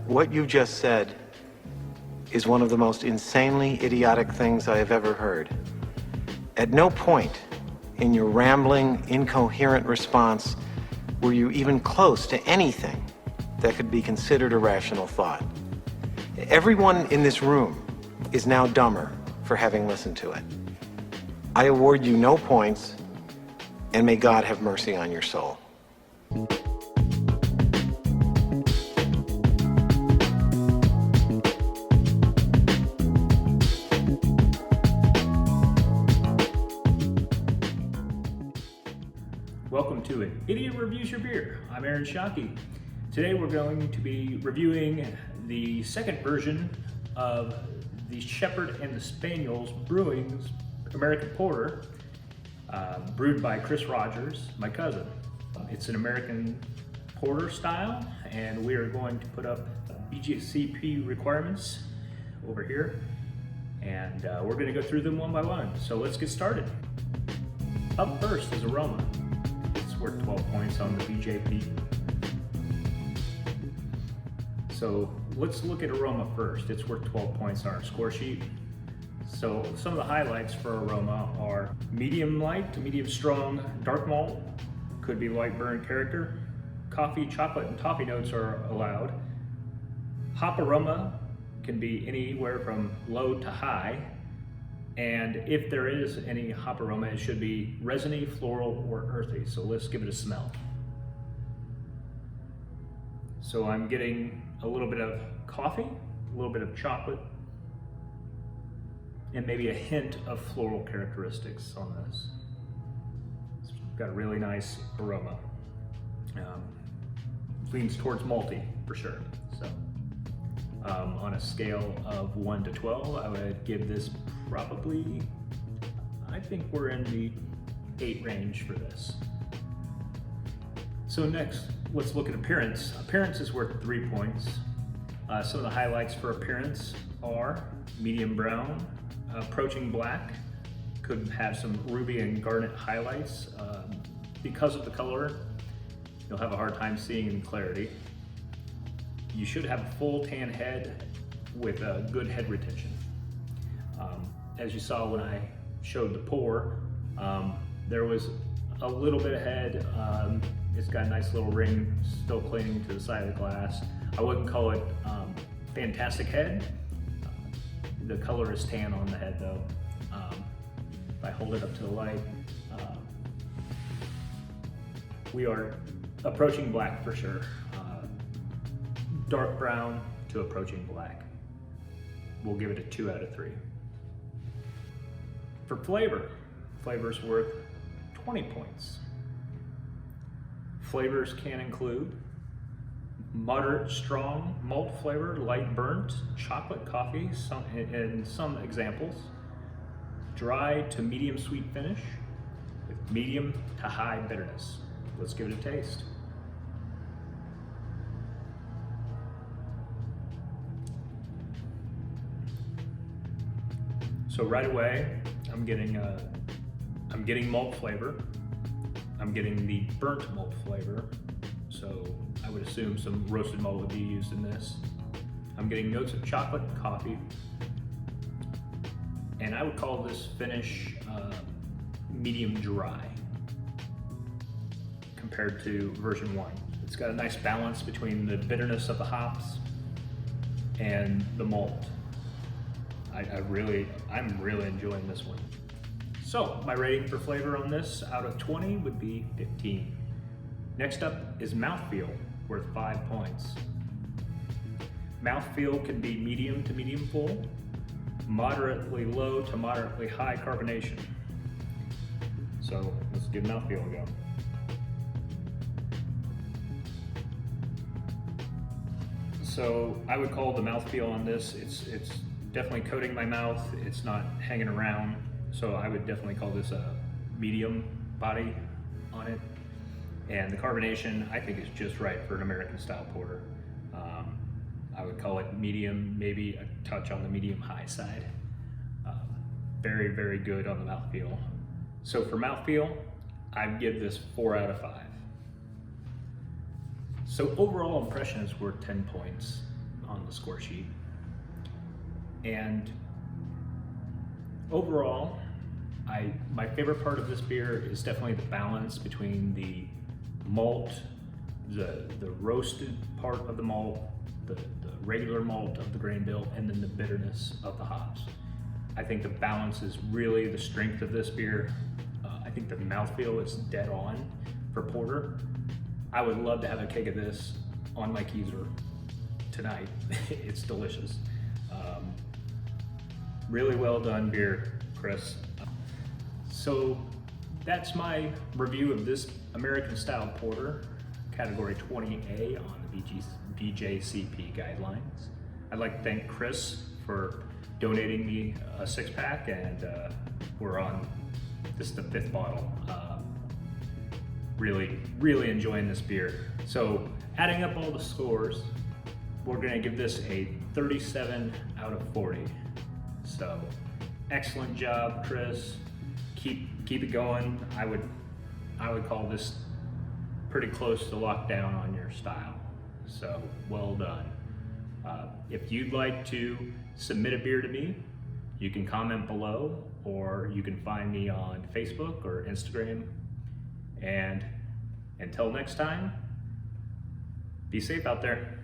What you just said is one of the most insanely idiotic things I have ever heard. At no point in your rambling, incoherent response were you even close to anything that could be considered a rational thought. Everyone in this room is now dumber for having listened to it. I award you no points, and may God have mercy on your soul. Welcome to An Idiot Reviews Your Beer. I'm Aaron Shockey. Today we're going to be reviewing the second version of the Shepard and the Spaniel's Brewing's American Porter, brewed by Chris Rogers, my cousin. It's an American Porter style, and we are going to put up BJCP requirements over here, and we're going to go through them one by one. So let's get started. Up first is aroma. It's worth 12 points on the BJP. So let's look at aroma first. It's worth 12 points on our score sheet. So some of the highlights for aroma are medium light to medium strong dark malt, could be light burn character. Coffee, chocolate, and toffee notes are allowed. Hop aroma can be anywhere from low to high. And if there is any hop aroma, it should be resiny, floral, or earthy. So let's give it a smell. So I'm getting a little bit of coffee, a little bit of chocolate, and maybe a hint of floral characteristics on this. It's got a really nice aroma. Leans towards malty for sure. So on a scale of 1 to 12, I would give this probably, I think we're in the 8 range for this. So next, let's look at appearance. Appearance is worth 3 points. Some of the highlights for appearance are medium brown, approaching black, could have some ruby and garnet highlights. Because of the color, you'll have a hard time seeing in clarity. You should have a full tan head with a good head retention. As you saw when I showed the pour, there was a little bit of head. It's got a nice little ring still clinging to the side of the glass. I wouldn't call it fantastic head. The color is tan on the head though. If I hold it up to the light, we are approaching black for sure. Dark brown to approaching black. We'll give it a 2 out of 3. For flavor, flavor's worth 20 points. Flavors can include moderate strong malt flavor, light burnt, chocolate, coffee, in some examples. Dry to medium sweet finish with medium to high bitterness. Let's give it a taste. So right away, I'm getting malt flavor. I'm getting the burnt malt flavor. So I would assume some roasted malt would be used in this. I'm getting notes of chocolate and coffee. And I would call this finish medium dry compared to version 1. It's got a nice balance between the bitterness of the hops and the malt. I'm really enjoying this one. So my rating for flavor on this out of 20 would be 15. Next up is mouthfeel, worth 5 points. Mouthfeel can be medium to medium full, moderately low to moderately high carbonation. So let's give mouthfeel a go. So I would call the mouthfeel on this, it's definitely coating my mouth, it's not hanging around. So I would definitely call this a medium body on it. And the carbonation, I think, is just right for an American style porter. I would call it medium, maybe a touch on the medium high side. Very, very good on the mouthfeel. So for mouthfeel, I'd give this 4 out of 5. So overall impression is worth 10 points. on the score sheet. And overall, my favorite part of this beer is definitely the balance between the malt, the roasted part of the malt, the regular malt of the grain bill, and then the bitterness of the hops. I think the balance is really the strength of this beer. I think the mouthfeel is dead on for porter. I would love to have a keg of this on my keezer tonight. It's delicious. Really well done beer, Chris. So that's my review of this American style porter, category 20A on the BJCP guidelines. I'd like to thank Chris for donating me a 6-pack, and we're on, this is the 5th bottle. Really enjoying this beer. So adding up all the scores, we're gonna give this a 37 out of 40. So excellent job, Chris. Keep it going. I would call this pretty close to lockdown on your style. So well done. If you'd like to submit a beer to me, you can comment below, or you can find me on Facebook or Instagram. And until next time, be safe out there.